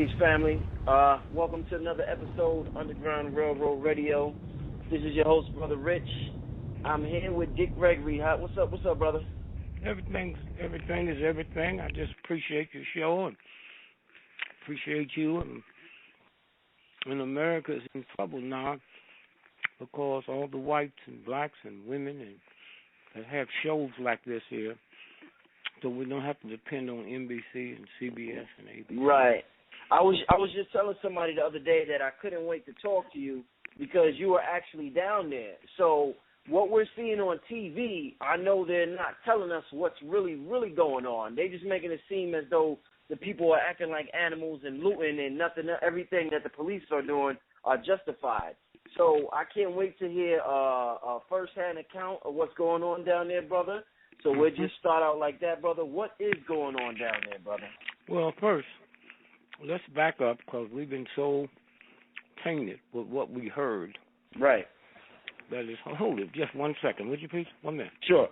Greetings, family. Welcome to another episode of Underground Railroad Radio. This is your host, Brother Rich. I'm here with Dick Gregory. What's up, brother? Everything is everything. I just appreciate your show and appreciate you. And America is in trouble now because all the whites and blacks and women and that have shows like this here, so we don't have to depend on NBC and CBS and ABC. Right. I was just telling somebody the other day that I couldn't wait to talk to you because you were actually down there. So what we're seeing on TV, I know they're not telling us what's really going on. They're just making it seem as though the people are acting like animals and looting and everything that the police are doing are justified. So I can't wait to hear a first-hand account of what's going on down there, brother. So we'll just start out like that, brother. What is going on down there, brother? Well, first, let's back up because we've been so tainted with what we heard. Right. That is, hold it just 1 second, would you please? 1 minute. Sure.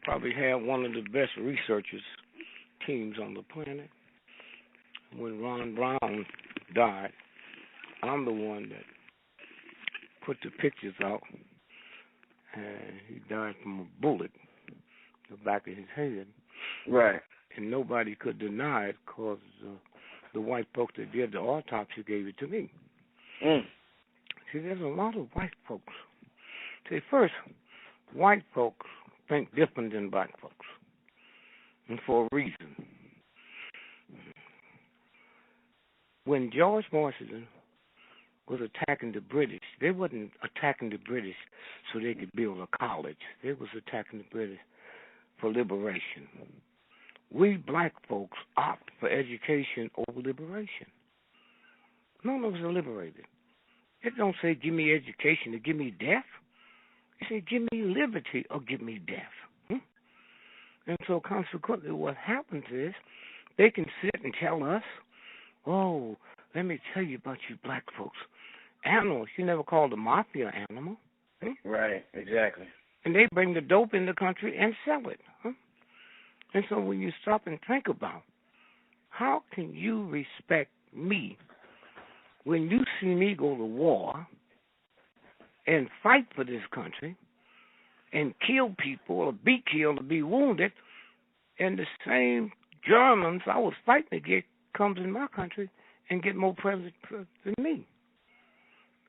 Probably have one of the best researchers teams on the planet. When Ron Brown died, I'm the one that put the pictures out, and he died from a bullet in the back of his head. Right. And nobody could deny it because the white folks that did the autopsy gave it to me. See, there's a lot of white folks. See, first, white folks think different than black folks, and for a reason. When George Washington was attacking the British, they wasn't attacking the British so they could build a college. They was attacking the British for liberation. We black folks opt for education over liberation. None of us are liberated. It don't say give me education or give me death. It say give me liberty or give me death. And so consequently what happens is they can sit and tell us, oh, let me tell you about you black folks. Animals, you never called the mafia animal. Right, exactly. And they bring the dope in the country and sell it. And so when you stop and think about how can you respect me when you see me go to war and fight for this country and kill people or be killed or be wounded, and the same Germans I was fighting against comes in my country and get more presidents than me?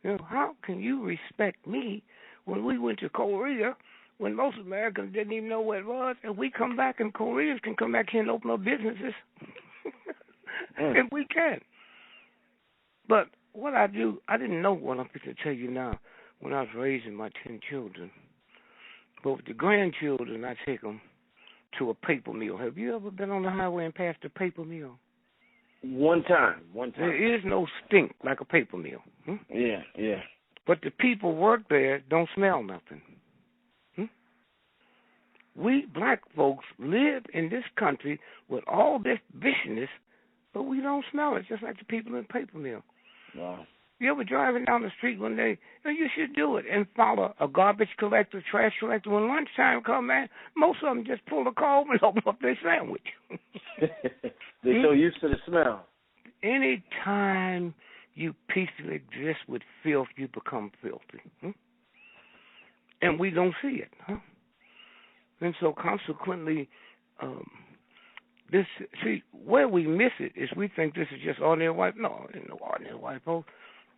You know, how can you respect me when we went to Korea when most Americans didn't even know where it was, and we come back and Koreans can come back here and open up businesses? And we can. But what I do, I didn't know what I'm going to tell you now when I was raising my 10 children. But with the grandchildren, I take them to a paper mill. Have you ever been on the highway and passed a paper mill? One time. There is no stink like a paper mill. Yeah. But the people work there don't smell nothing. We black folks live in this country with all this viciousness, but we don't smell it, just like the people in the paper mill. Wow. You ever driving down the street one day, you should do it and follow a garbage collector, trash collector. When lunchtime come, man, most of them just pull the car over and open up their sandwich. They're so used to the smell. Any time you peacefully exist with filth, you become filthy. And we don't see it. And so consequently, where we miss it is we think this is just ordinary white. No, it ain't no ordinary white folks.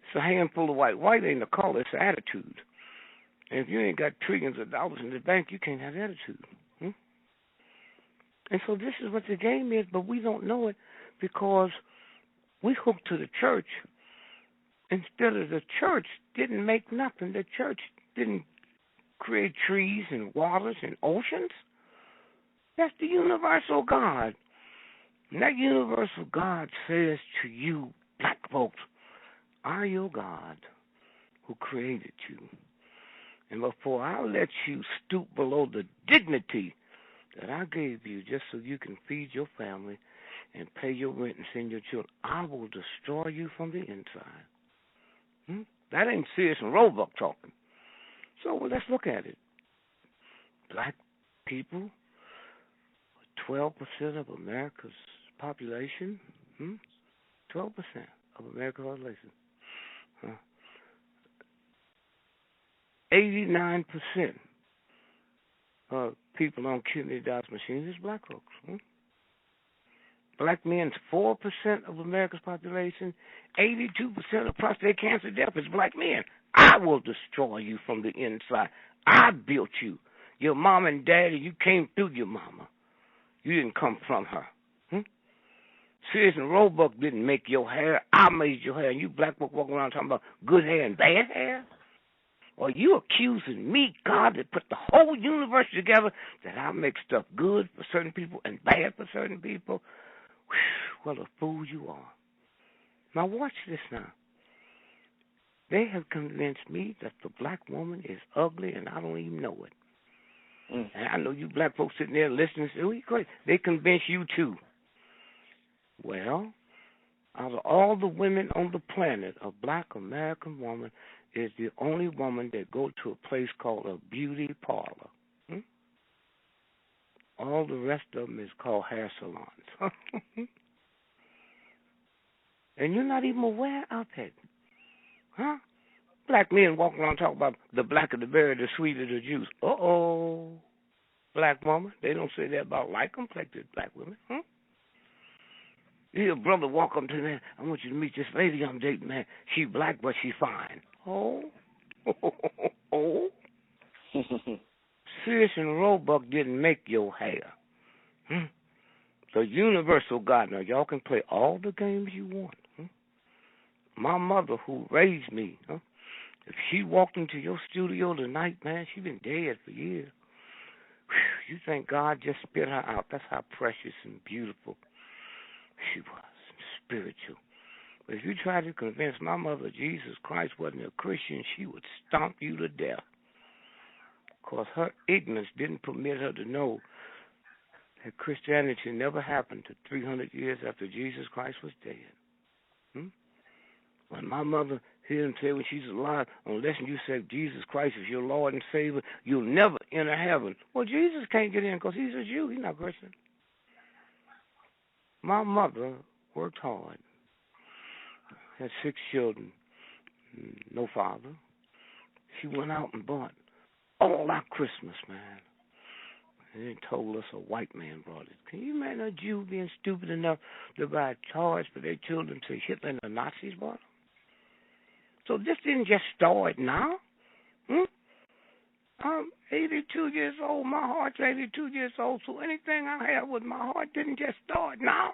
It's a handful of white. White ain't a color, it's an attitude. And if you ain't got trillions of dollars in the bank, you can't have attitude. And so this is what the game is, but we don't know it because we hooked to the church instead of the church didn't make nothing. The church didn't create trees and waters and oceans. That's the universal God. And that universal God says to you, black folks, I, your God, who created you, And before I let you stoop below the dignity that I gave you just so you can feed your family and pay your rent and send your children, I will destroy you from the inside. That ain't serious and Roebuck talking. So let's look at it. Black people, 12% of America's population, 12% of America's population. 89% of people on kidney dialysis machines is black folks. Black men's 4% of America's population, 82% of prostate cancer death is black men. I will destroy you from the inside. I built you. Your mom and daddy, you came through your mama. You didn't come from her. Sears and Roebuck didn't make your hair. I made your hair. And you black folk walking around talking about good hair and bad hair? Or you accusing me, God, that put the whole universe together, that I make stuff good for certain people and bad for certain people? What a fool you are. Now watch this now. They have convinced me that the black woman is ugly and I don't even know it. And I know you black folks sitting there listening and say, oh, you crazy. They convince you too. Well, out of all the women on the planet, a black American woman is the only woman that go to a place called a beauty parlor. All the rest of them is called hair salons. And you're not even aware of it. Black men walking around talking about the blacker the berry, the sweeter the juice. Uh-oh. Black woman. They don't say that about light-complected black women. You hear a brother walk up to me, I want you to meet this lady I'm dating, man. She black, but she fine. Oh. Oh. Sears and Roebuck didn't make your hair. The universal God. Now, y'all can play all the games you want. My mother, who raised me, if she walked into your studio tonight, man, she been dead for years. You think God just spit her out. That's how precious and beautiful she was, spiritual. But if you try to convince my mother Jesus Christ wasn't a Christian, she would stomp you to death. Because her ignorance didn't permit her to know that Christianity never happened to 300 years after Jesus Christ was dead. When my mother heard him say when she's alive, unless you say Jesus Christ is your Lord and Savior, you'll never enter heaven. Well, Jesus can't get in because he's a Jew. He's not Christian. My mother worked hard, had 6 children, no father. She went out and bought all our Christmas, man. And then told us a white man brought it. Can you imagine a Jew being stupid enough to buy toys for their children to Hitler and the Nazis bought them? So this didn't just start now. I'm 82 years old. My heart's 82 years old. So anything I have with my heart didn't just start now.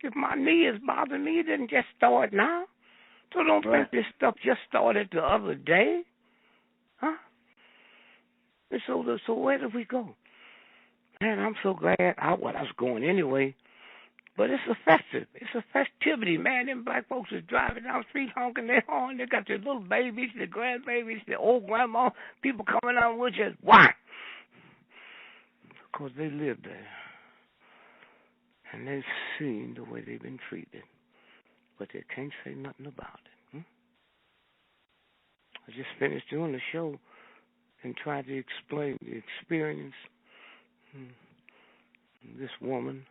If my knee is bothering me, it didn't just start now. So don't think this stuff just started the other day. And so where did we go? Man, I'm so glad I was going anyway. But it's a festive. It's a festivity, man. Them black folks is driving down the street honking their horn. They got their little babies, their grandbabies, their old grandma, people coming out with you. Why? Because they live there. And they've seen the way they've been treated. But they can't say nothing about it. I just finished doing the show and tried to explain the experience. This woman,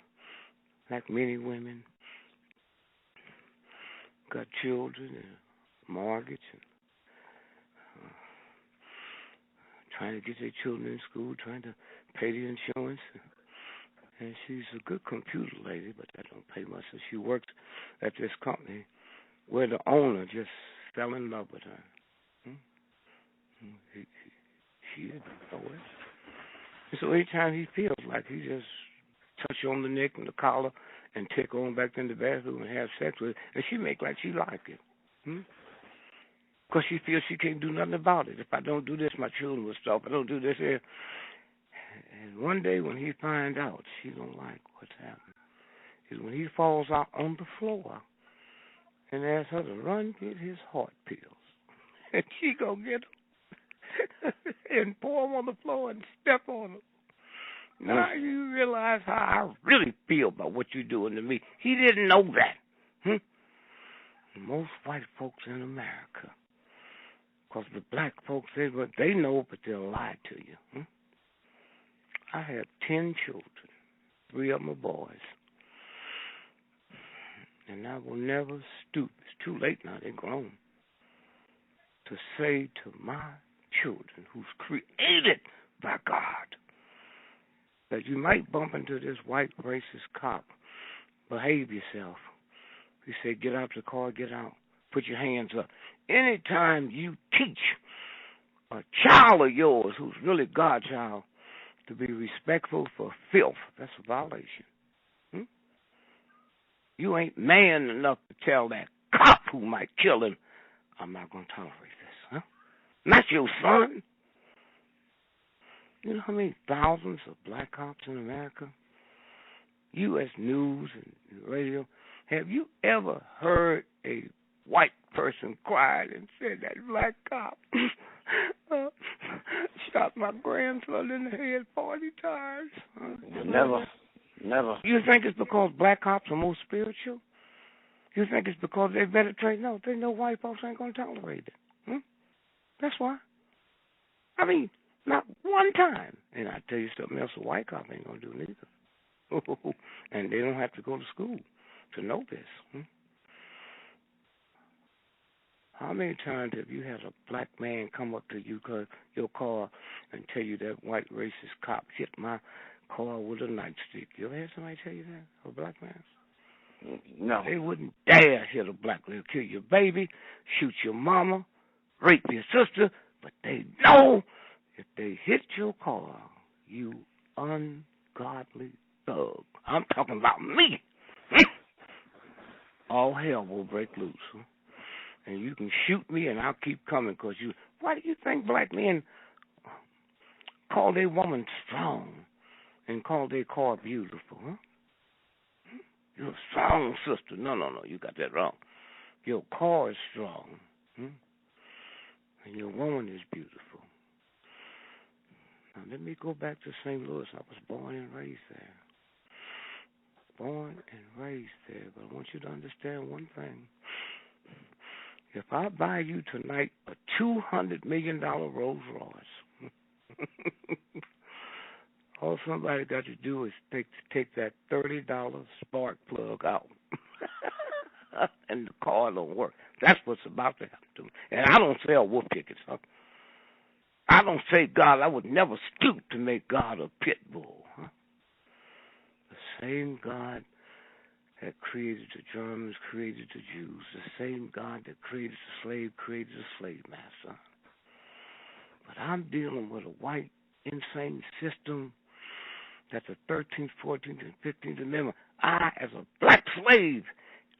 like many women, got children and mortgage and trying to get their children in school, trying to pay the insurance. And she's a good computer lady, but that don't pay much. So she works at this company where the owner just fell in love with her. She didn't know it. And so anytime he feels like he just touch her on the neck and the collar and take her on back in the bathroom and have sex with her, and she make like she like it. Because she feels she can't do nothing about it. If I don't do this, my children will stop. If I don't do this here. And one day when he finds out she don't like what's happening, is when he falls out on the floor and asks her to run get his heart pills. And she go get them. and pour them on the floor and step on them. Now you realize how I really feel about what you're doing to me. He didn't know that. Most white folks in America, because the black folks, they know, but they'll lie to you. I have 10 children. 3 of them are boys. And I will never stoop. It's too late now, they're grown. To say to my children, who's created by God, that you might bump into this white racist cop. Behave yourself. He said, get out the car, get out. Put your hands up. Anytime you teach a child of yours who's really God's child to be respectful for filth, that's a violation. You ain't man enough to tell that cop who might kill him, I'm not going to tolerate this. Not your son. You know how many thousands of black cops in America? U.S. News and radio. Have you ever heard a white person cry and said that black cop shot my grandson in the head 40 times? Never. You think it's because black cops are more spiritual? You think it's because they're better trained? No, they know white folks ain't going to tolerate it. That's why. I mean, not one time. And I tell you something else, a white cop ain't going to do neither. And they don't have to go to school to know this. How many times have you had a black man come up to you, your car, and tell you that white racist cop hit my car with a nightstick? You ever had somebody tell you that, a black man? No. They wouldn't dare hit a black man. They'll kill your baby, shoot your mama, rape your sister, but they know if they hit your car, you ungodly thug. I'm talking about me. All hell will break loose. And you can shoot me and I'll keep coming because you... Why do you think black men call their woman strong and call their car beautiful, You're a strong sister. No, you got that wrong. Your car is strong, and your woman is beautiful. Now, let me go back to St. Louis. I was born and raised there. But I want you to understand one thing. If I buy you tonight a $200 million Rolls Royce, all somebody got to do is take that $30 spark plug out, and the car don't work. That's what's about to happen to me. And I don't sell wolf tickets. I don't say God. I would never stoop to make God a pit bull. The same God that created the Germans, created the Jews. The same God that created the slave, created the slave master. But I'm dealing with a white, insane system that the 13th, 14th, and 15th Amendment, I, as a black slave,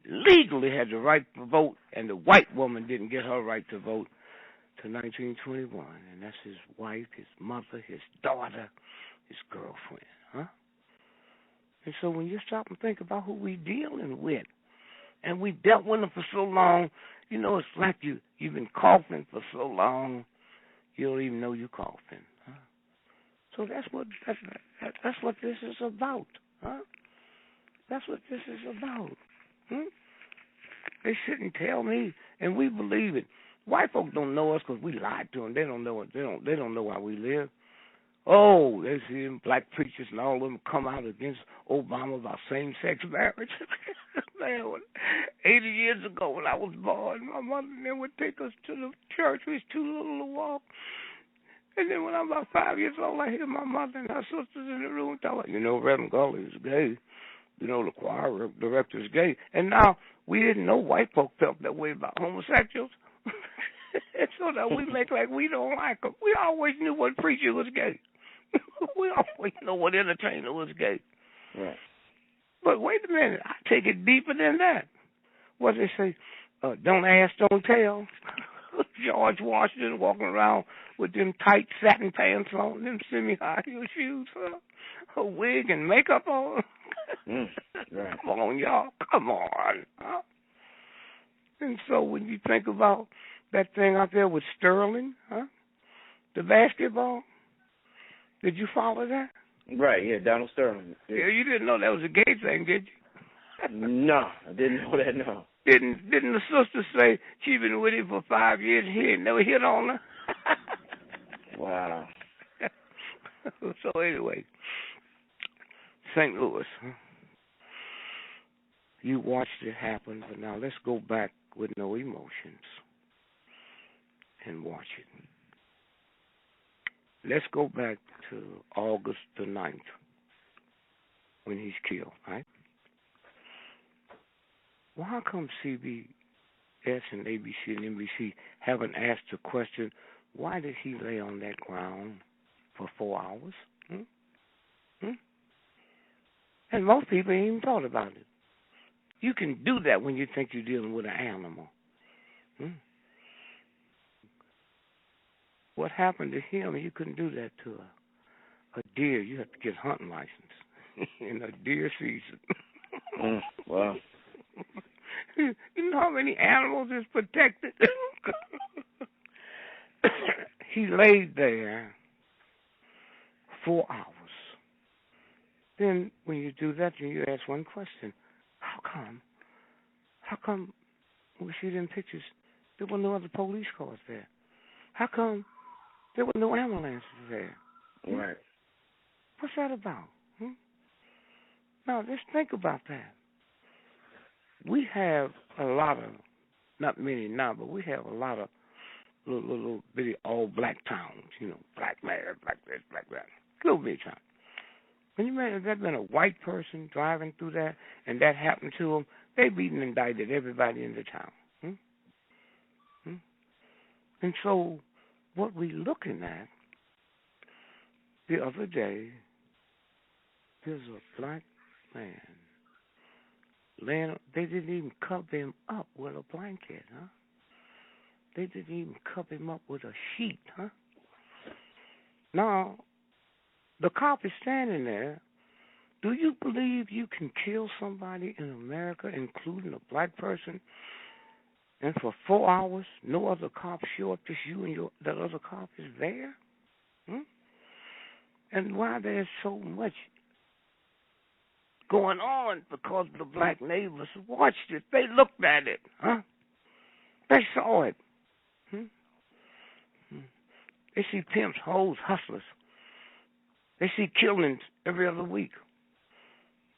legally had the right to vote, and the white woman didn't get her right to vote to 1921. And that's his wife, his mother, his daughter, his girlfriend, And so when you stop and think about who we dealing with, and we dealt with them for so long, it's like you've been coughing for so long, you don't even know you're coughing. So that's what this is about. That's what this is about. They sit and tell me, and we believe it. White folks don't know us because we lied to them. They don't know it. They don't know how we live. Oh, they see them black preachers and all of them come out against Obama about same-sex marriage. Man, 80 years ago when I was born, my mother and them would take us to the church. We was too little to walk. And then when I'm about 5 years old, I hear my mother and her sisters in the room talking, Reverend Gully is gay. The choir director is gay. And now we didn't know white folk felt that way about homosexuals. And so now we make like we don't like them. We always knew what preacher was gay. We always know what entertainer was gay. Right. But wait a minute, I take it deeper than that. What they say, don't ask, don't tell. George Washington walking around with them tight satin pants on, them semi-high heel shoes, a wig and makeup on. Right. Come on, y'all, come on. And so when you think about that thing out there with Sterling, The basketball? Did you follow that? Right, yeah, Donald Sterling. Yeah, you didn't know that was a gay thing, did you? No, I didn't know that, no. Didn't the sister say she been with him for 5 years? He ain't never hit on her. Wow. So anyway, St. Louis. Huh? You watched it happen, but now let's go back with no emotions and watch it. Let's go back to August the 9th when he's killed, right? Well, how come CBS and ABC and NBC haven't asked the question, why did he lay on that ground for 4 hours? And most people ain't even thought about it. You can do that when you think you're dealing with an animal. What happened to him, you couldn't do that to a deer. You have to get a hunting license in a deer season. Wow. You know how many animals is protected? He laid there 4 hours. Then when you do that, then you ask one question. How come we see them pictures, there were no other police cars there? How come there were no ambulances there? Right. What's that about? Now, let's think about that. We have a lot of, not many now, but we have a lot of little bitty all-black towns, black mayor, black this, black that, little bitty town. Can you imagine if there had been a white person driving through that and that happened to them, they'd be indicted everybody in the town. And so what we're looking at, the other day, there's a black man laying, they didn't even cover him up with a blanket, huh? They didn't even cover him up with a sheet, huh? Now, the cop is standing there. Do you believe you can kill somebody in America, including a black person, and for 4 hours, no other cop show up, just you and that other cop is there? And why there's so much going on? Because the black neighbors watched it. They looked at it, huh? They saw it. They see pimps, hoes, hustlers. They see killings every other week.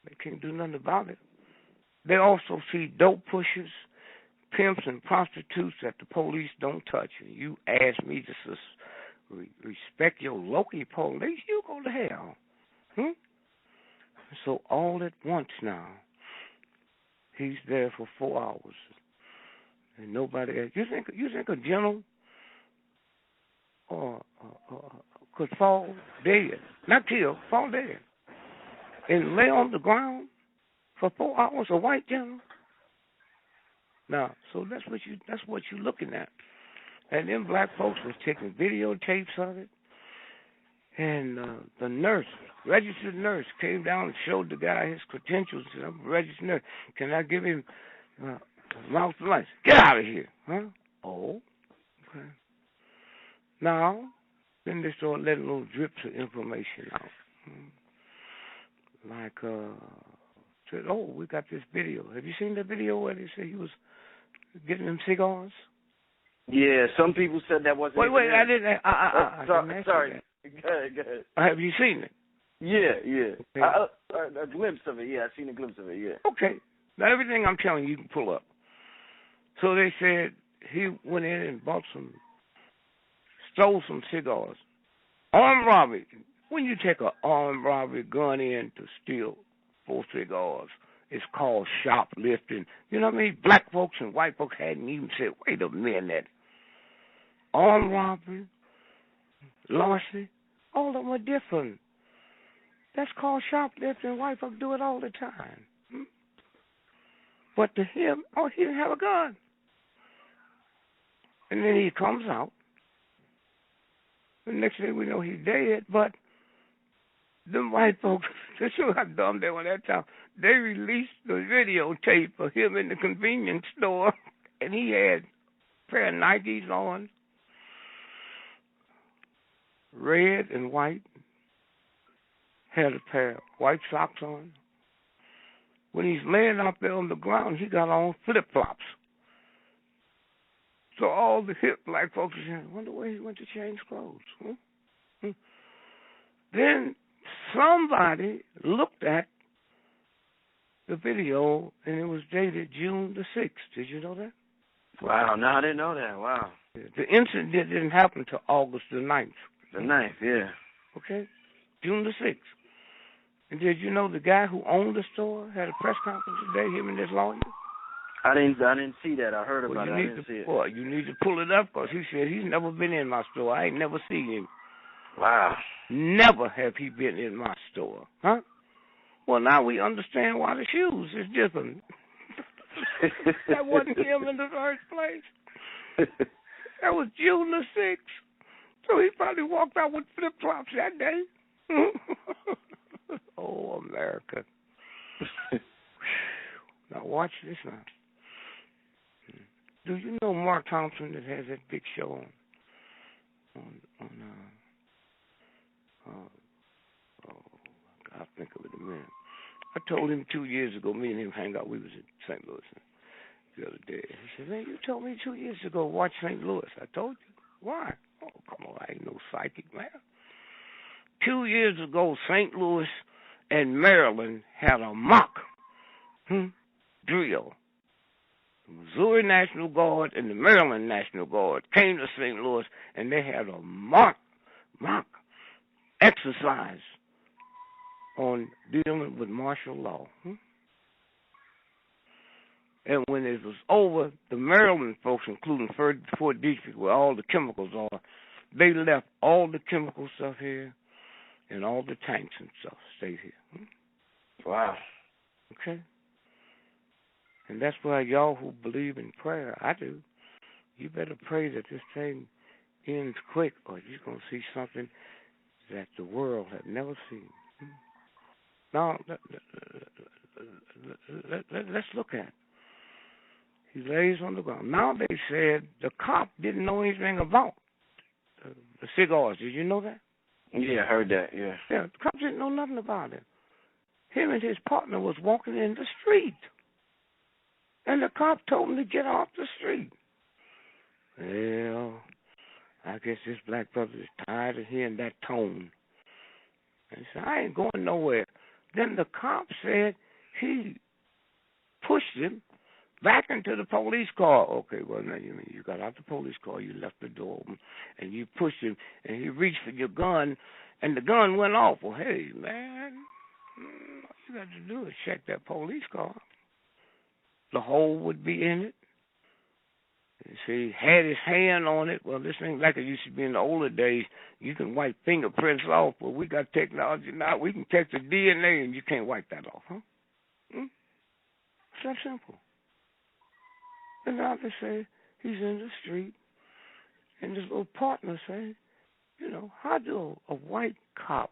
They can't do nothing about it. They also see dope pushers, pimps, and prostitutes that the police don't touch. And you ask me to respect your local police, you go to hell. So all at once now, he's there for 4 hours, and nobody else. You think a general could fall dead, not killed, fall dead, and lay on the ground for 4 hours? A white general? Now, so that's what you're looking at. And then black folks was taking videotapes of it, and the nurse, registered nurse, came down and showed the guy his credentials. Said, I'm a registered nurse. Can I give him mouth license? Get out of here, huh? Oh, okay. Now, then they started letting little drips of information out. Like, said, oh, we got this video. Have you seen the video where they said he was getting them cigars? Yeah, some people said that wasn't. Wait, I didn't. Sorry. Go ahead. Have you seen it? Yeah. Okay. A glimpse of it. Yeah, I've seen a glimpse of it. Yeah. Okay. Now everything I'm telling you can pull up. So they said he went in and stole some cigars. Armed robbery. When you take an armed robbery gun in to steal 4 cigars, it's called shoplifting. You know what I mean? Black folks and white folks hadn't even said, wait a minute. Armed robbery, larceny, all of them are different. That's called shoplifting. White folks do it all the time. But to him, he didn't have a gun. And then he comes out. The next thing we know, he's dead. But them white folks, they show how dumb they were that time. They released the videotape of him in the convenience store, and he had a pair of Nikes on, red and white, had a pair of white socks on. When he's laying out there on the ground, he got on flip-flops. So all the hip black folks are saying, I wonder where he went to change clothes. Then somebody looked at the video, and it was dated June the 6th. Did you know that? Wow, no, I didn't know that. Wow. The incident didn't happen until August the 9th. The 9th, yeah. Okay? June the 6th. And did you know the guy who owned the store had a press conference today, him and his lawyer? I didn't see that. I heard about it. I didn't see it. Well, you need to pull it up because he said he's never been in my store. I ain't never seen him. Wow. Never have he been in my store. Huh? Well, now we understand why the shoes is different. That wasn't him in the first place. That was June the 6th. So he probably walked out with flip-flops that day. Oh, America. Now watch this now. Do you know Mark Thompson that has that big show I'll think of it in a minute. I told him 2 years ago, me and him hang out, we was in St. Louis the other day. He said, man, you told me 2 years ago watch St. Louis. I told you. Why? Oh, come on, I ain't no psychic, man. 2 years ago, St. Louis and Maryland had a mock drill. The Missouri National Guard and the Maryland National Guard came to St. Louis, and they had a mock exercise on dealing with martial law. And when it was over, the Maryland folks, including Fort Detrick, where all the chemicals are, they left all the chemical stuff here and all the tanks and stuff stayed here. Wow. Okay? And that's why y'all who believe in prayer, I do, you better pray that this thing ends quick or you're going to see something that the world had never seen. Now, let's look at it. He lays on the ground. Now they said the cop didn't know anything about the cigars. Did you know that? Yeah, I heard that, yeah. Yeah, the cops didn't know nothing about it. Him and his partner was walking in the street. And the cop told him to get off the street. Well, I guess this black brother is tired of hearing that tone. And he said, I ain't going nowhere. Then the cop said he pushed him back into the police car. Okay, well, now you got out the police car, you left the door open, and you pushed him, and he reached for your gun, and the gun went off. Well, hey, man, all you got to do is check that police car. The hole would be in it. And see, he had his hand on it. Well, this ain't like it used to be in the older days. You can wipe fingerprints off, but we got technology now. We can check the DNA, and you can't wipe that off, huh? It's that simple. And now they say he's in the street, and this little partner say, how do a white cop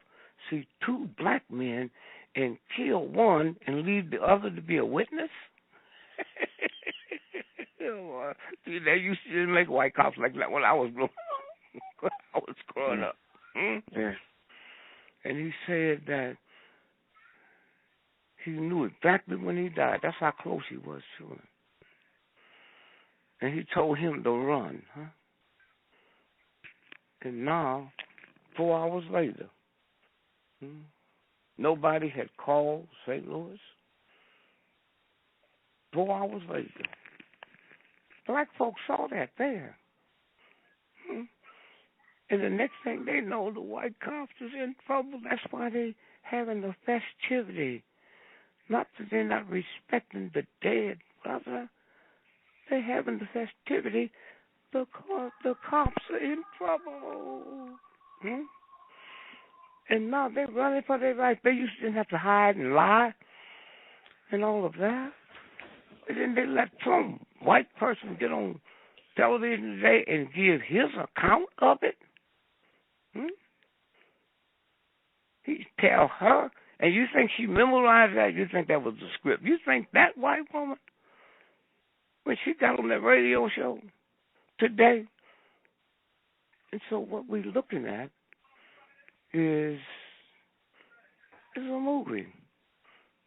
see two black men and kill one and leave the other to be a witness? See, they used to make white cops like that when I was growing up. Yeah. And he said that he knew exactly when he died. That's how close he was to him. And he told him to run, huh? And now, 4 hours later, nobody had called St. Louis. 4 hours later, black folks saw that there. And the next thing they know, the white cops is in trouble. That's why they having the festivity. Not that they're not respecting the dead, brother. They're having the festivity because the cops are in trouble. And now they're running for their life. They used to didn't have to hide and lie and all of that. And then they let some white person get on television today and give his account of it. He tell her, and you think she memorized that? You think that was the script? You think that white woman, when she got on that radio show today? And so what we're looking at is a movie.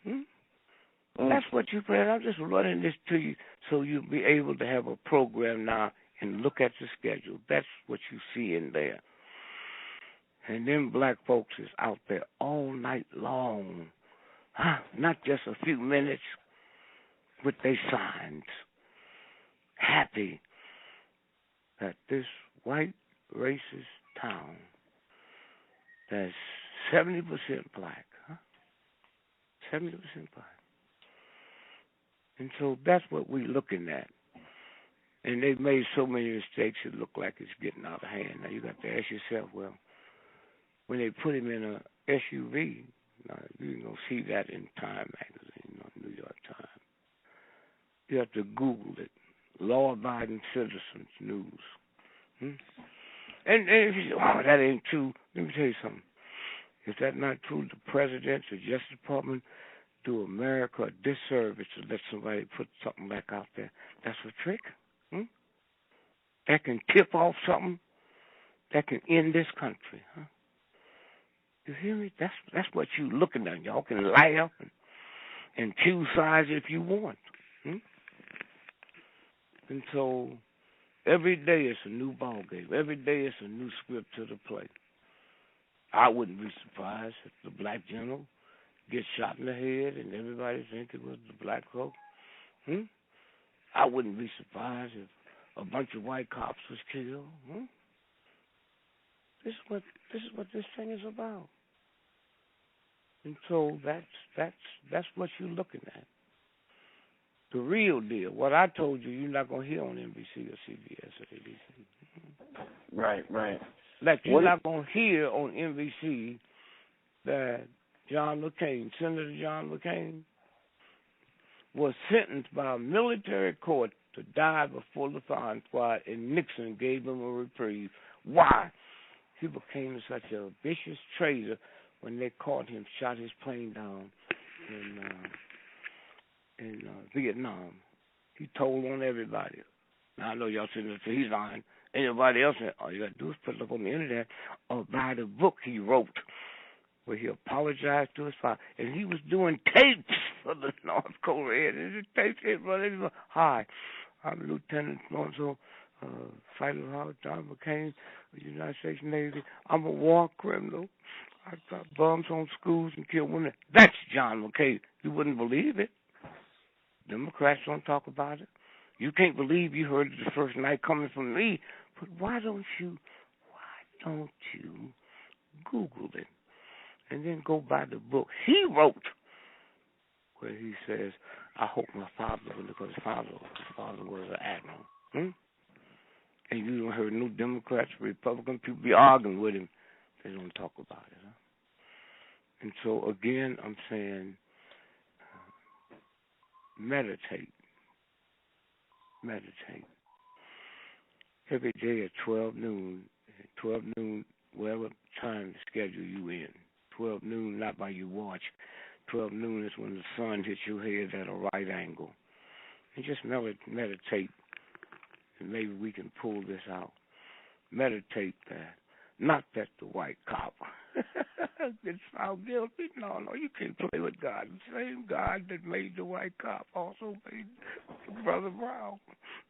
Hmm? Mm. That's what you play. I'm just running this to you so you'll be able to have a program now and look at the schedule. That's what you see in there. And them black folks is out there all night long. Not just a few minutes with their signs. Happy that this white racist town that's 70% black, 70% black. And so that's what we're looking at. And they've made so many mistakes it look like it's getting out of hand. Now you got to ask yourself, well, when they put him in a SUV, now you can go see that in Time magazine, New York Times. You have to Google it. Law-abiding citizens news. Hmm? And if you say, oh, that ain't true, let me tell you something. If that's not true, the president, the Justice Department, do America a disservice to let somebody put something like out there. That's a trick. Hmm? That can tip off something that can end this country. Huh? You hear me? That's what you looking at. Y'all can laugh and choose sides if you want. Hmm? And so every day it's a new ball game. Every day it's a new script to the play. I wouldn't be surprised if the black general gets shot in the head and everybody think it was the black folk. Hmm? I wouldn't be surprised if a bunch of white cops was killed. Hmm? This is what this thing is about. And so that's what you're looking at. The real deal. What I told you're not gonna hear on NBC or CBS or ABC. Right. Like you're not gonna hear on NBC that John McCain, Senator John McCain, was sentenced by a military court to die before the firing squad, and Nixon gave him a reprieve. Why? He became such a vicious traitor when they caught him, shot his plane down in Vietnam. He told on everybody. Now, I know y'all sitting there saying he's lying. Anybody else, all you got to do is put it up on the internet or buy the book he wrote where he apologized to his father. And he was doing tapes for the North Koreans. And the tapes hit running. Hi, I'm Lieutenant so Fighter Howard John McCain of the United States Navy. I'm a war criminal. I got bombs on schools and killed women. That's John McCain. You wouldn't believe it. Democrats don't talk about it. You can't believe you heard it the first night coming from me. But why don't you Google it and then go buy the book he wrote where he says, I hope my father, because his father was an admiral. Hmm? And you don't hear no Democrats, Republican people be arguing with him. They don't talk about it. Huh? And so, again, I'm saying meditate. Every day at 12 noon, whatever time schedule you in. 12 noon, not by your watch. 12 noon is when the sun hits your head at a right angle. And just meditate, and maybe we can pull this out. Meditate that. Not that the white cop gets found guilty. No, you can't play with God. The same God that made the white cop also made Brother Brown.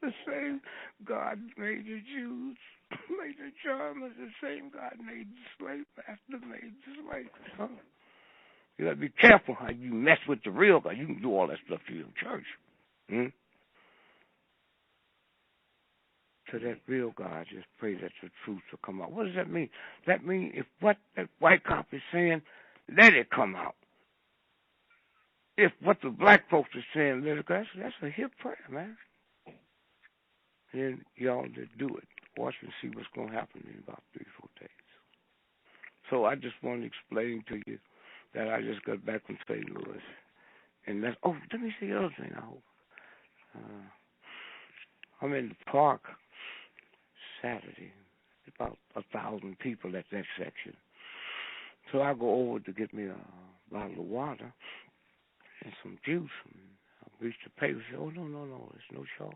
The same God made the Jews, made the Germans. The same God made the slave master, made the slaves. Huh? You got to be careful how you mess with the real God. You can do all that stuff to your church. Hmm? To that real God, just pray that the truth will come out. What does that mean? That means if what that white cop is saying, let it come out. If what the black folks are saying, let it go. That's a hip prayer, man. And y'all just do it. Watch and see what's going to happen in about 3-4 days. So I just want to explain to you that I just got back from St. Louis. And that's, let me see the other thing, I hope. I'm in the park Saturday. About 1,000 people at that section. So I go over to get me a bottle of water and some juice. And I reach the paper and say, no, there's no charge.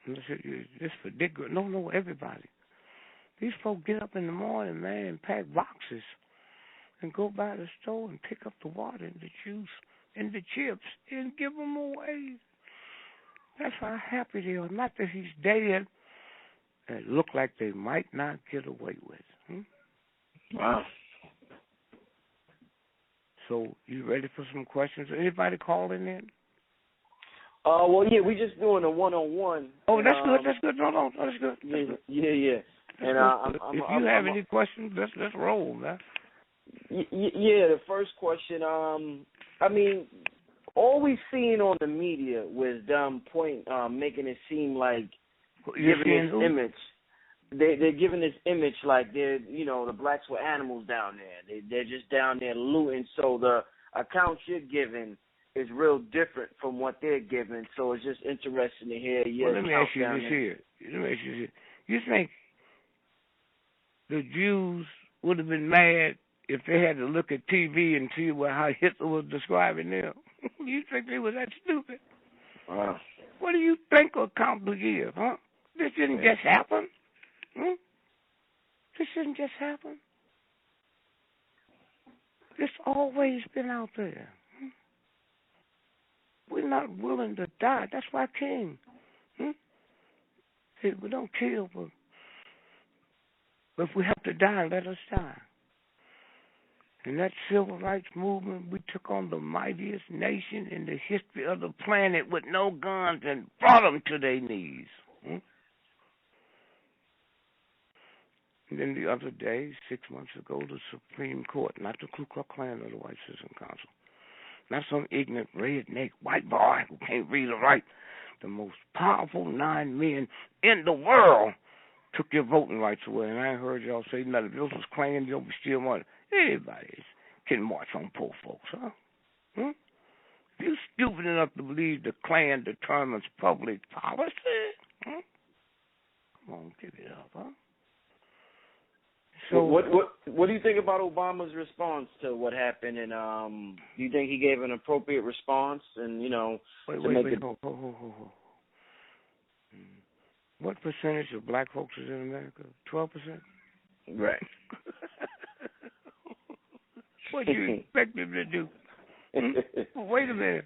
And I said, this for Dick? No, everybody. These folks get up in the morning, man, and pack boxes and go by the store and pick up the water and the juice and the chips and give them away. That's how happy they are. Not that he's dead. It look like they might not get away with. Wow. So, you ready for some questions? Anybody calling in? Well, yeah, we just doing a one-on-one. Oh, that's good. That's good. No, that's good. Yeah. And if you have any questions, let's roll, man. Yeah, the first question. I mean, all we've seen on the media was them making it seem like giving this image. They're giving this image like they're, the blacks were animals down there. They're just down there looting. So the accounts you're giving is real different from what they're giving. So it's just interesting to hear your Let me ask you this here. You think the Jews would have been mad if they had to look at TV and see how Hitler was describing them? You think they were that stupid? Wow. What do you think account to give, huh? This didn't just happen. This didn't just happen. It's always been out there. We're not willing to die. That's why I came. Hey, we don't kill, but if we have to die, let us die. In that civil rights movement, we took on the mightiest nation in the history of the planet with no guns and brought them to their knees. And then the other day, 6 months ago, the Supreme Court, not the Ku Klux Klan or the White Citizen Council, not some ignorant redneck white boy who can't read or write, the most powerful 9 men in the world took your voting rights away. And I ain't heard y'all say nothing. If this was Klan, you'll be still money. Anybody can march on poor folks, huh? If you're stupid enough to believe the Klan determines public policy, come on, give it up, huh? So what do you think about Obama's response to what happened? And do you think he gave an appropriate response? And wait, hold. What percentage of black folks is in America? 12%. Right. What do you expect him to do? Wait a minute.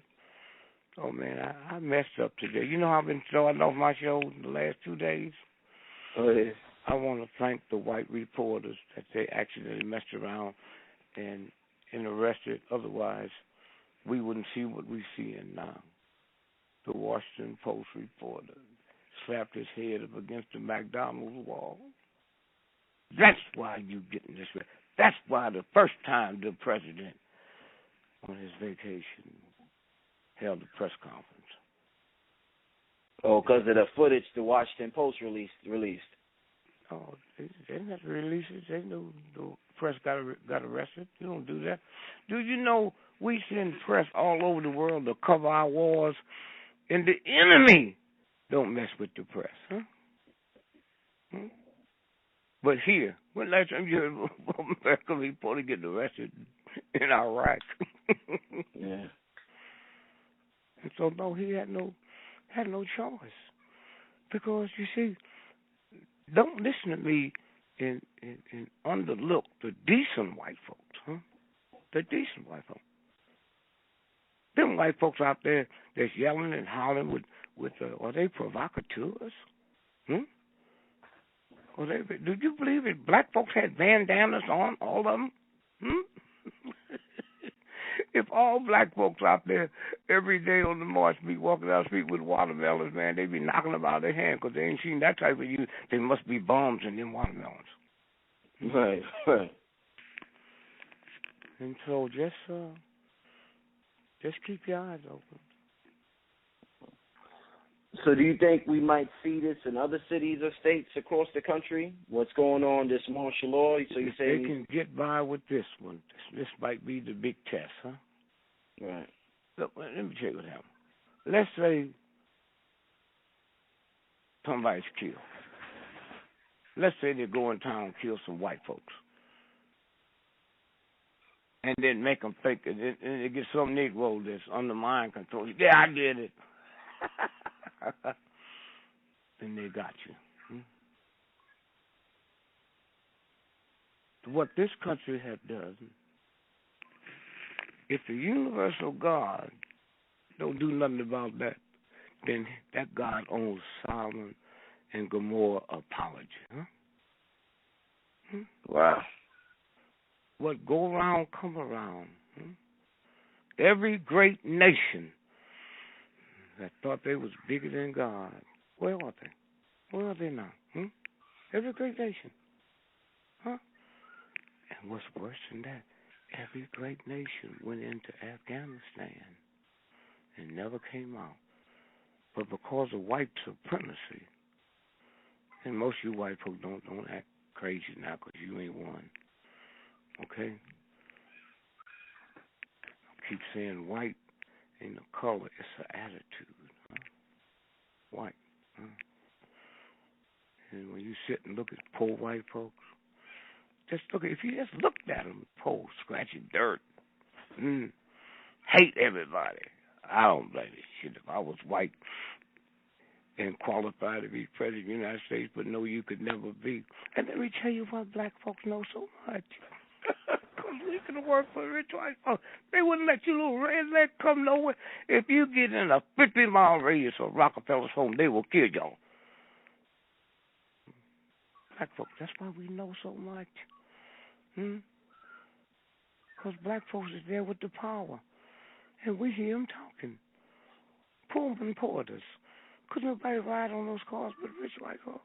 Oh man, I messed up today. You know how I've been starting off my show the last 2 days? Oh yeah. I want to thank the white reporters that they accidentally messed around and arrested. Otherwise, we wouldn't see what we're seeing now. The Washington Post reporter slapped his head up against the McDonald's wall. That's why you getting this way. That's why the first time the president on his vacation held a press conference. Oh, because of the footage the Washington Post released. Oh, they didn't have to release it. They knew the press got arrested. You don't do that. Do you know we send press all over the world to cover our wars, and the enemy don't mess with the press, huh? But here, when last time you heard of America reporter getting arrested in Iraq? Yeah. And so no, he had no choice, because you see, don't listen to me and underlook the decent white folks, huh? The decent white folks. Them white folks out there that's yelling and hollering with are they provocateurs? Do you believe that black folks had bandanas on, all of them? If all black folks out there every day on the march be walking down the street with watermelons, man, they be knocking them out of their hand because they ain't seen that type of use. There must be bombs in them watermelons. Right. And so just keep your eyes open. So do you think we might see this in other cities or states across the country? What's going on, this martial law? So you say they can get by with this one. This might be the big test, huh? Right. Look, let me tell you what happened. Let's say somebody's killed. Let's say they go in town and kill some white folks, and then make them think, and they get some Negro that's under mind control. Yeah, I did it. Then they got you. what this country has done, if the universal God don't do nothing about that, then that God owes Solomon and Gomorrah apology. Huh? Wow. What go around, come around. Every great nation that thought they was bigger than God, where are they? Where are they now? Every great nation. Huh? And what's worse than that, every great nation went into Afghanistan and never came out. But because of white supremacy, and most of you white folks don't act crazy now because you ain't one. Okay? I keep saying white ain't a color, it's an attitude. Huh? White. Huh? And when you sit and look at poor white folks, just look at, if you just looked at them, poor, scratching dirt, hate everybody. I don't blame you. Shit, if I was white and qualified to be president of the United States, but know you could never be. And let me tell you why black folks know so much. Because we can work for rich white folks. They wouldn't let you little redneck come nowhere. If you get in a 50-mile radius of Rockefeller's home, they will kill y'all. Black folks, that's why we know so much. Because black folks is there with the power. And we hear them talking. Pullman porters. Couldn't nobody ride on those cars but rich white folks.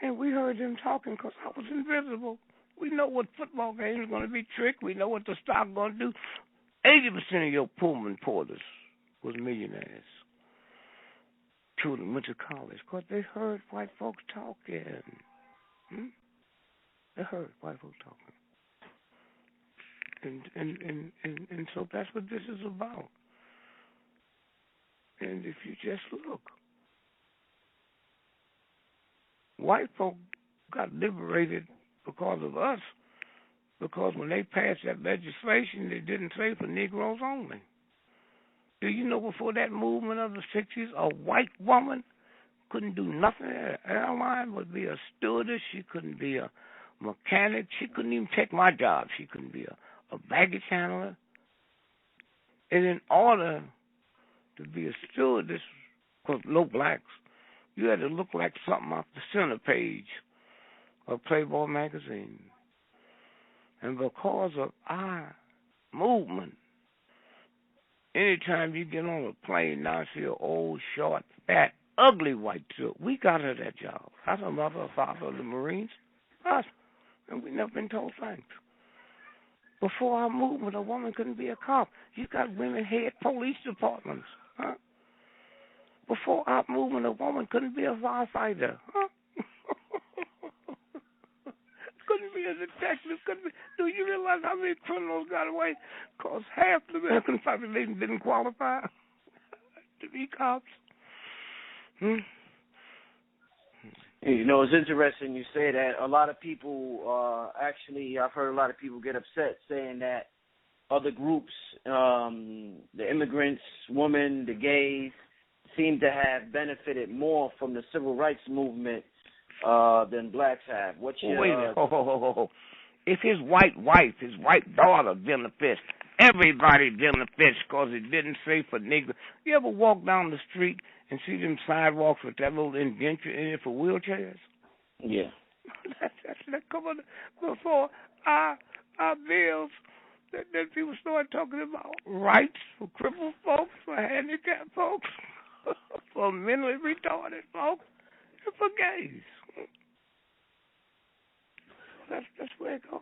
And we heard them talking because I was invisible. We know what football games are going to be tricked. We know what the stock going to do. 80% of your Pullman porters was millionaires. Two of them went to college because they heard white folks talking. They heard white folks talking. And so that's what this is about. And if you just look, white folk got liberated because of us, because when they passed that legislation, they didn't say for Negroes only. Do you know before that movement of the 60s, a white woman couldn't do nothing at an airline, would be a stewardess, she couldn't be a mechanic, she couldn't even take my job, she couldn't be a baggage handler. And in order to be a stewardess, because no blacks, you had to look like something off the center page of Playboy magazine. And because of our movement, anytime you get on a plane now, see an old, short, fat, ugly white suit, we got her that job. That's a mother or father of the Marines. Us. And we never been told thanks. Before our movement, a woman couldn't be a cop. You got women head police departments. Huh? Before our movement, a woman couldn't be a firefighter. Huh? Couldn't be a detective. Couldn't be. Do you realize how many criminals got away? Because half the American population didn't qualify to be cops. You know, it's interesting you say that. A lot of people, actually, I've heard a lot of people get upset saying that other groups, the immigrants, women, the gays, seem to have benefited more from the civil rights movement than blacks have. What's your... Wait a minute. If his white wife, his white daughter benefits, everybody benefits because it didn't say for Negro. You ever walk down the street and see them sidewalks with that little indenture in it for wheelchairs? Yeah. That's coming before our bills that people start talking about rights for crippled folks, for handicapped folks, for mentally retarded folks, and for gays. That's where it goes.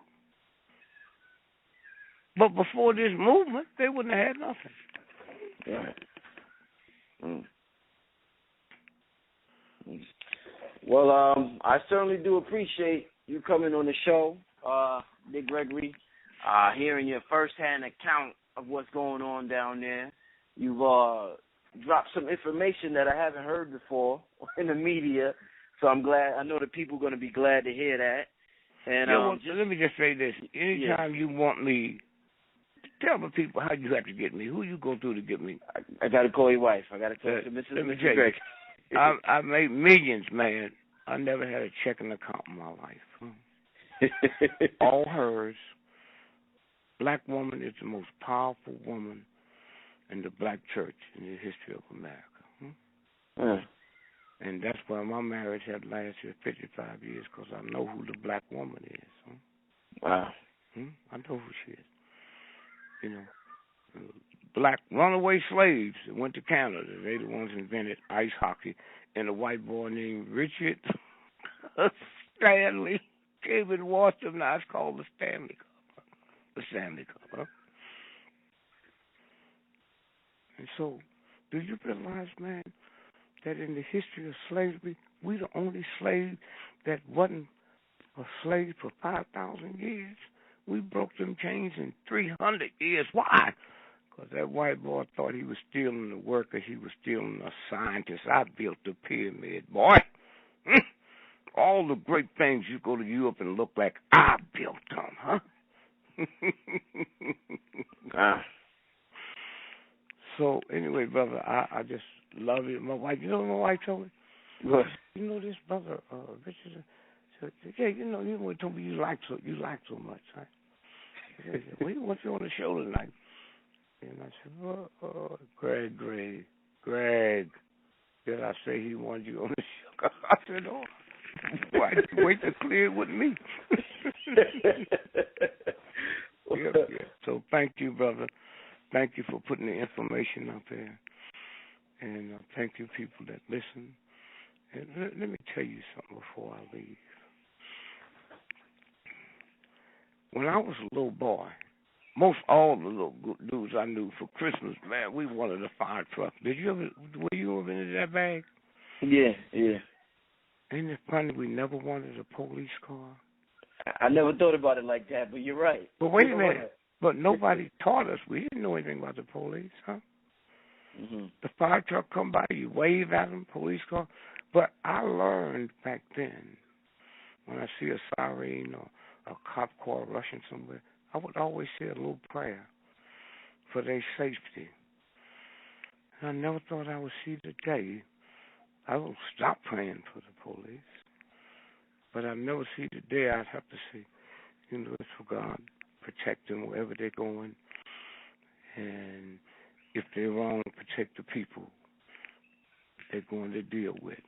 But before this movement, they wouldn't have had nothing. Right. Well, I certainly do appreciate you coming on the show, Big Gregory, hearing your firsthand account of what's going on down there. You've dropped some information that I haven't heard before in the media, so I'm glad. I know the people are going to be glad to hear that. And let me just say this. Anytime you want me, tell the people how you have to get me. Who you go through to get me? I got to call your wife. I got to talk to Mrs. Greg. I made millions, man. I never had a checking account in my life. All hers. Black woman is the most powerful woman in the black church in the history of America. And that's why my marriage had lasted 55 years, because I know who the black woman is. Wow. I know who she is. You know, black runaway slaves that went to Canada. They the ones invented ice hockey. And a white boy named Richard Stanley came and washed them. Now it's called the Stanley Cup. The Stanley Cup, huh? And so, do you realize, man, that in the history of slavery, we the only slave that wasn't a slave for 5,000 years? We broke them chains in 300 years. Why? Because that white boy thought he was stealing the worker. He was stealing the scientist. I built the pyramid, boy. All the great things you go to Europe and look like, I built them, huh? So, anyway, brother, I just love you. My wife, you know what my wife told me? What? You know this brother, Richard? Yeah, you know told me you like so much, right? Said, we want you on the show tonight. And I said, Gregory, Greg, did I say he wanted you on the show? I said, oh, why did you wait to clear it with me? Yeah. So thank you, brother. Thank you for putting the information out there. And thank you, people that listen. And let me tell you something before I leave. When I was a little boy, most all the little dudes I knew for Christmas, man, we wanted a fire truck. Were you ever into that bag? Yeah. Ain't it funny we never wanted a police car? I never thought about it like that, but you're right. But wait a minute. But nobody taught us. We didn't know anything about the police, huh? Mm-hmm. The fire truck come by, you wave at them, police car. But I learned back then, when I see a siren or a cop car rushing somewhere, I would always say a little prayer for their safety. And I never thought I would see the day. I don't stop praying for the police, but I never see the day I'd have to say, it's for God, protect them wherever they're going, and if they're wrong, protect the people they're going to deal with.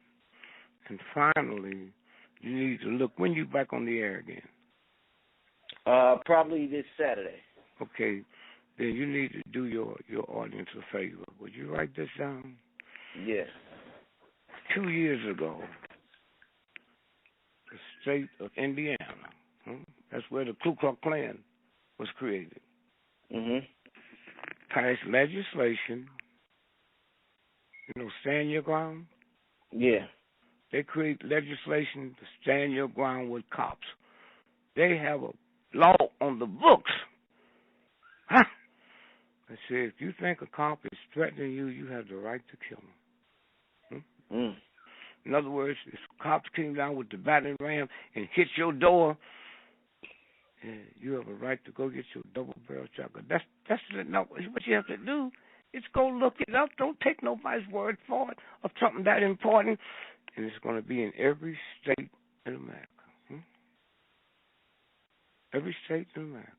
And finally, you need to look, when you back on the air again? Probably this Saturday. Okay, then you need to do your audience a favor. Would you write this down? Yeah. 2 years ago, the state of Indiana, that's where the Ku Klux Klan was created, passed legislation, stand your ground. Yeah. They create legislation to stand your ground with cops. They have a law on the books. Huh? They say if you think a cop is threatening you, you have the right to kill him. In other words, if cops came down with the battering ram and hit your door, you have a right to go get your double-barrel shotgun. That's not what you have to do. It's go look it up. Don't take nobody's word for it of something that important. And it's going to be in every state in America. Every state in America.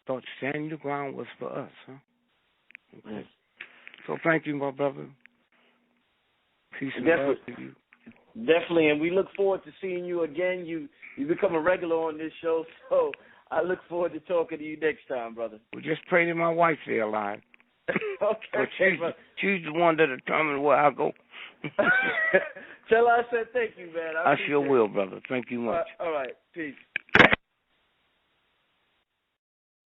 Thought standing your ground was for us, huh? Okay. So thank you, my brother. Peace and love to you. Definitely, and we look forward to seeing you again. You become a regular on this show, so I look forward to talking to you next time, brother. Well, just pray that my wife stay alive. Okay, she's the one that determines where I go. Tell her I said thank you, man. I sure will, brother. Thank you much. All right. Peace.